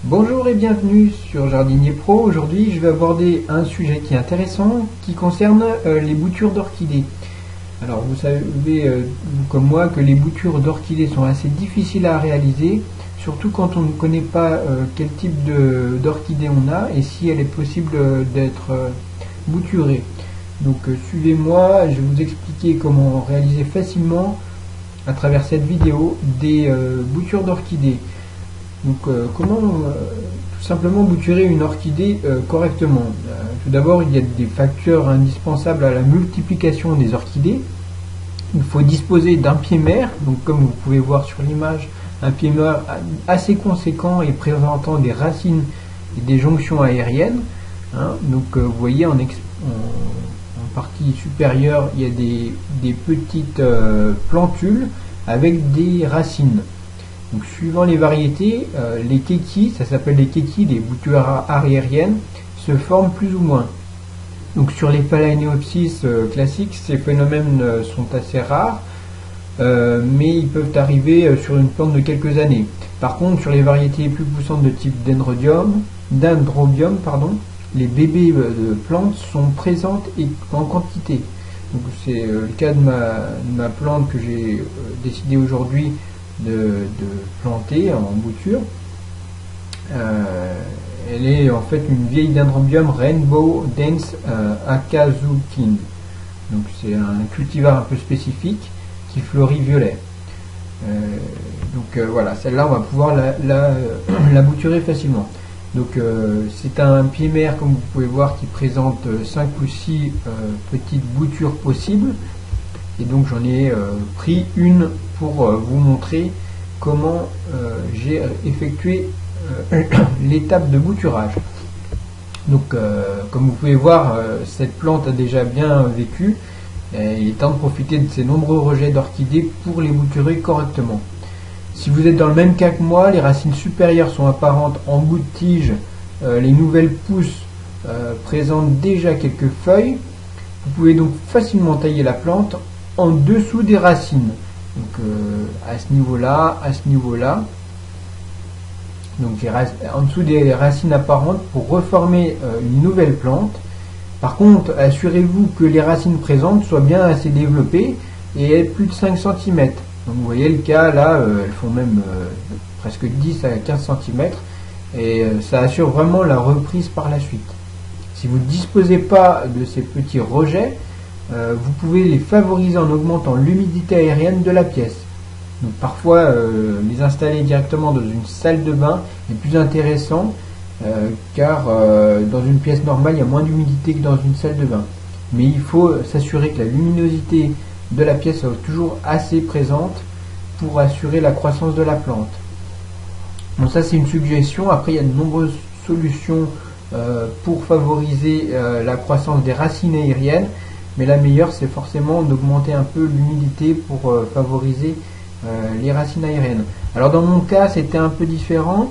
Bonjour et bienvenue sur Jardinier Pro. Aujourd'hui, je vais aborder un sujet qui est intéressant, qui concerne les boutures d'orchidées. Alors, vous savez, comme moi, que les boutures d'orchidées sont assez difficiles à réaliser, surtout quand on ne connaît pas quel type d'orchidée on a et si elle est possible d'être bouturée. Donc, suivez-moi, je vais vous expliquer comment réaliser facilement, à travers cette vidéo, des boutures d'orchidées. Donc comment tout simplement bouturer une orchidée correctement. Tout d'abord, il y a des facteurs indispensables à la multiplication des orchidées. Il faut disposer d'un pied-mère, donc comme vous pouvez voir sur l'image, un pied-mère assez conséquent et présentant des racines et des jonctions aériennes. Donc vous voyez en partie supérieure, il y a des petites plantules avec des racines. Donc, suivant les variétés, les kékis, ça s'appelle les kékis, les boutures aériennes, se forment plus ou moins. Donc sur les Phalaenopsis classiques, ces phénomènes sont assez rares, mais ils peuvent arriver sur une plante de quelques années. Par contre, sur les variétés plus poussantes de type dendrobium, les bébés de plantes sont présentes et en quantité. Donc c'est le cas de ma plante que j'ai décidé aujourd'hui de planter en bouture. Elle est en fait une vieille dendrobium Rainbow Dance Akazukin. Donc c'est un cultivar un peu spécifique qui fleurit violet. Voilà, celle-là on va pouvoir la bouturer facilement. Donc c'est un pied-mère, comme vous pouvez voir, qui présente 5 ou 6 petites boutures possibles. Et donc j'en ai pris une pour vous montrer comment j'ai effectué l'étape de bouturage. Donc comme vous pouvez voir, cette plante a déjà bien vécu. Il est temps de profiter de ces nombreux rejets d'orchidées pour les bouturer correctement. Si vous êtes dans le même cas que moi, les racines supérieures sont apparentes en bout de tige, les nouvelles pousses présentent déjà quelques feuilles. Vous pouvez donc facilement tailler la plante en dessous des racines. Donc à ce niveau-là, donc en dessous des racines apparentes pour reformer une nouvelle plante. Par contre, assurez-vous que les racines présentes soient bien assez développées et aient plus de 5 cm. Donc vous voyez le cas là, elles font même presque 10 à 15 cm et ça assure vraiment la reprise par la suite. Si vous ne disposez pas de ces petits rejets, vous pouvez les favoriser en augmentant l'humidité aérienne de la pièce. Donc parfois, les installer directement dans une salle de bain est plus intéressant car dans une pièce normale, il y a moins d'humidité que dans une salle de bain. Mais il faut s'assurer que la luminosité de la pièce soit toujours assez présente pour assurer la croissance de la plante. Bon, ça c'est une suggestion. Après, il y a de nombreuses solutions pour favoriser la croissance des racines aériennes. Mais la meilleure, c'est forcément d'augmenter un peu l'humidité pour favoriser les racines aériennes. Alors dans mon cas, c'était un peu différent.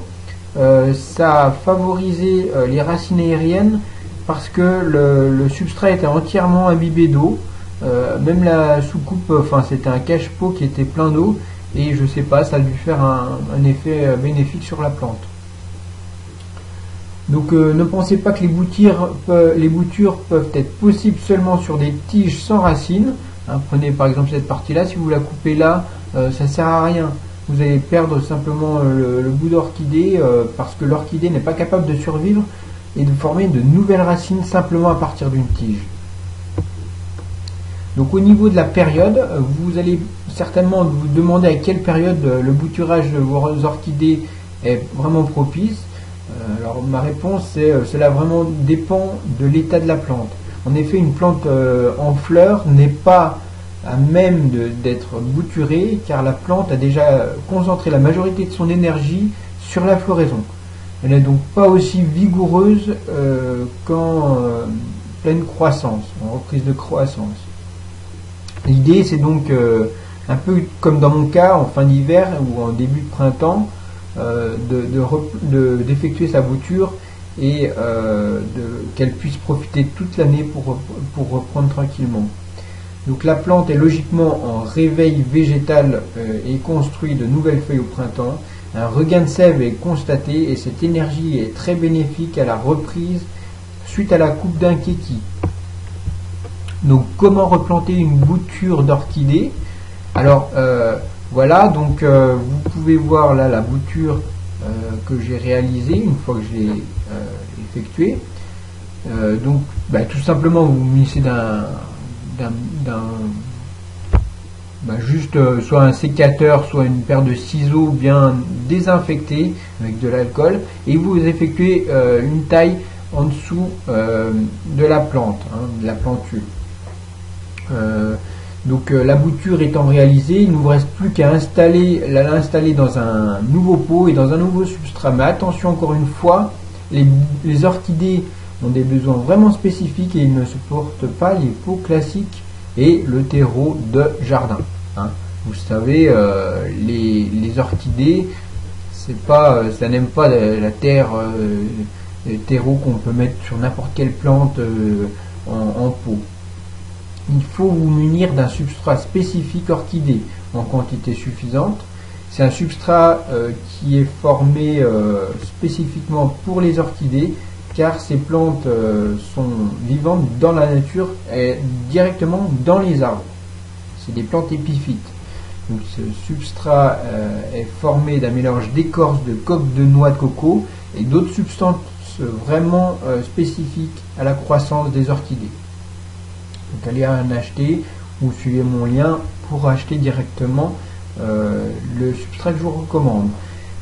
Ça a favorisé les racines aériennes parce que le substrat était entièrement imbibé d'eau. Même la soucoupe, c'était un cache-pot qui était plein d'eau. Et je sais pas, ça a dû faire un effet bénéfique sur la plante. Donc ne pensez pas que les boutures peuvent être possibles seulement sur des tiges sans racines. Prenez par exemple cette partie-là, si vous la coupez là, ça ne sert à rien. Vous allez perdre simplement le bout d'orchidée parce que l'orchidée n'est pas capable de survivre et de former de nouvelles racines simplement à partir d'une tige. Donc au niveau de la période, vous allez certainement vous demander à quelle période le bouturage de vos orchidées est vraiment propice. Alors ma réponse c'est cela vraiment dépend de l'état de la plante. En effet, une plante en fleurs n'est pas à même d'être bouturée car la plante a déjà concentré la majorité de son énergie sur la floraison. Elle n'est donc pas aussi vigoureuse qu'en pleine croissance, en reprise de croissance. L'idée c'est donc un peu comme dans mon cas en fin d'hiver ou en début de printemps, d'effectuer sa bouture et qu'elle puisse profiter toute l'année pour reprendre tranquillement. Donc la plante est logiquement en réveil végétal et construit de nouvelles feuilles au printemps. Un regain de sève est constaté et cette énergie est très bénéfique à la reprise suite à la coupe d'un kéki. Donc comment replanter une bouture d'orchidée? Alors voilà, donc vous pouvez voir là la bouture que j'ai réalisée une fois que je l'ai effectuée. Donc tout simplement vous munissez juste soit un sécateur, soit une paire de ciseaux bien désinfectés avec de l'alcool, et vous effectuez une taille en dessous de la plante, de la plantule. Donc la bouture étant réalisée, il ne vous reste plus qu'à l'installer dans un nouveau pot et dans un nouveau substrat. Mais attention, encore une fois, les orchidées ont des besoins vraiment spécifiques et ils ne supportent pas les pots classiques et le terreau de jardin. Vous savez, les orchidées, ça n'aime pas la terre, le terreau qu'on peut mettre sur n'importe quelle plante en pot. Il faut vous munir d'un substrat spécifique orchidée en quantité suffisante. C'est un substrat qui est formé spécifiquement pour les orchidées, car ces plantes sont vivantes dans la nature et directement dans les arbres. C'est des plantes épiphytes. Donc ce substrat est formé d'un mélange d'écorce de coque de noix de coco et d'autres substances vraiment spécifiques à la croissance des orchidées. Donc allez en acheter ou suivez mon lien pour acheter directement le substrat que je vous recommande.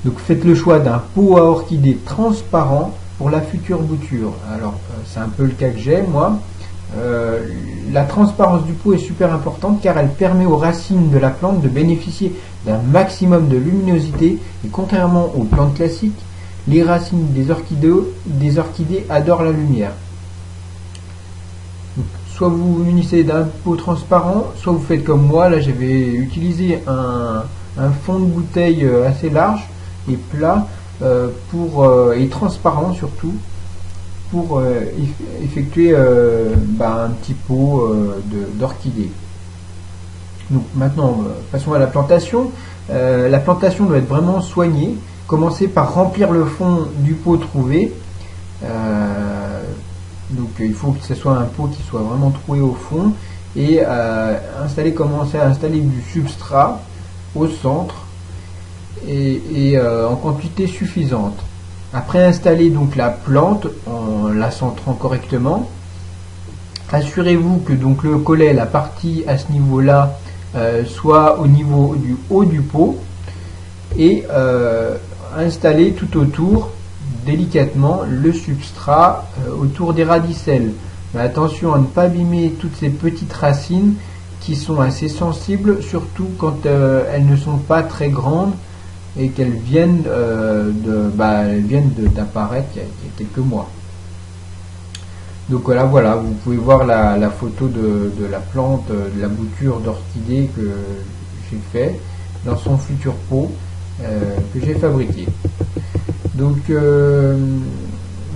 Donc faites le choix d'un pot à orchidées transparent pour la future bouture. Alors c'est un peu le cas que j'ai moi. La transparence du pot est super importante car elle permet aux racines de la plante de bénéficier d'un maximum de luminosité, et contrairement aux plantes classiques, les racines des orchidées adorent la lumière. Donc, soit vous vous munissez d'un pot transparent, soit vous faites comme moi. Là j'avais utilisé un fond de bouteille assez large et plat et transparent surtout, pour effectuer un petit pot d'orchidées. Donc maintenant, passons à la plantation. La plantation doit être vraiment soignée. Commencez par remplir le fond du pot trouvé. Donc il faut que ce soit un pot qui soit vraiment troué au fond, et commencer à installer du substrat au centre et en quantité suffisante. Après installer donc la plante en la centrant correctement, assurez-vous que donc le collet, la partie à ce niveau-là, soit au niveau du haut du pot, et installez tout autour délicatement le substrat autour des radicelles. Mais attention à ne pas abîmer toutes ces petites racines qui sont assez sensibles, surtout quand elles ne sont pas très grandes et qu'elles viennent d'apparaître il y a quelques mois. Donc voilà, vous pouvez voir la photo de la plante, de la bouture d'orchidée que j'ai fait dans son futur pot que j'ai fabriqué. Donc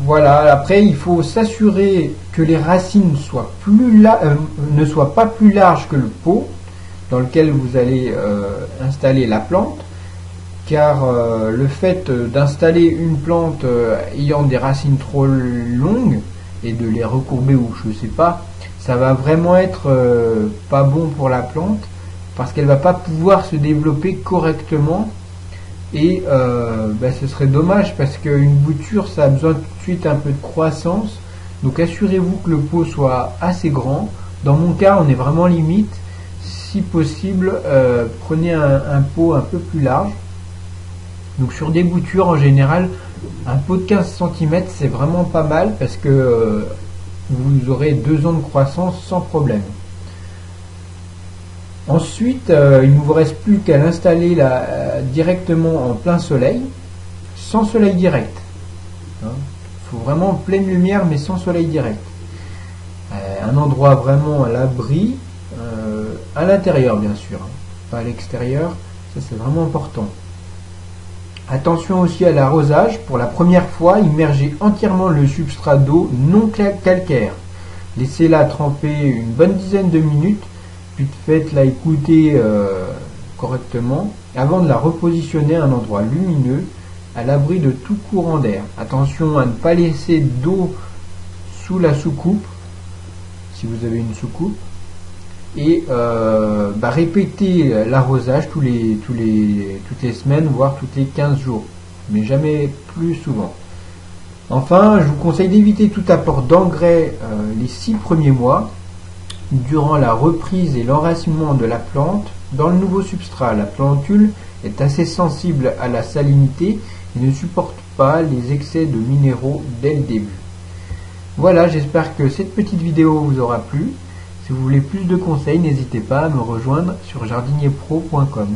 voilà, après il faut s'assurer que les racines ne soient pas plus larges que le pot dans lequel vous allez installer la plante, car le fait d'installer une plante ayant des racines trop longues et de les recourber ou je sais pas, ça va vraiment être pas bon pour la plante, parce qu'elle va pas pouvoir se développer correctement, et ce serait dommage, parce qu'une bouture ça a besoin tout de suite un peu de croissance. Donc assurez-vous que le pot soit assez grand. Dans mon cas on est vraiment limite. Si possible, prenez un pot un peu plus large. Donc sur des boutures en général, un pot de 15 cm c'est vraiment pas mal, parce que vous aurez 2 ans de croissance sans problème. Ensuite, il ne vous reste plus qu'à l'installer directement en plein soleil, sans soleil direct. Il faut vraiment pleine lumière mais sans soleil direct. Un endroit vraiment à l'abri, à l'intérieur bien sûr, pas à l'extérieur, ça c'est vraiment important. Attention aussi à l'arrosage. Pour la première fois, immergez entièrement le substrat d'eau non calcaire. Laissez-la tremper une bonne dizaine de minutes, puis faites-la écouter correctement avant de la repositionner à un endroit lumineux à l'abri de tout courant d'air. Attention à ne pas laisser d'eau sous la soucoupe si vous avez une soucoupe, et répéter l'arrosage toutes les semaines, voire toutes les 15 jours, mais jamais plus souvent. Enfin, je vous conseille d'éviter tout apport d'engrais les 6 premiers mois durant la reprise et l'enracinement de la plante dans le nouveau substrat. La plantule est assez sensible à la salinité et ne supporte pas les excès de minéraux dès le début. Voilà, j'espère que cette petite vidéo vous aura plu. Si vous voulez plus de conseils, n'hésitez pas à me rejoindre sur jardinierpro.com.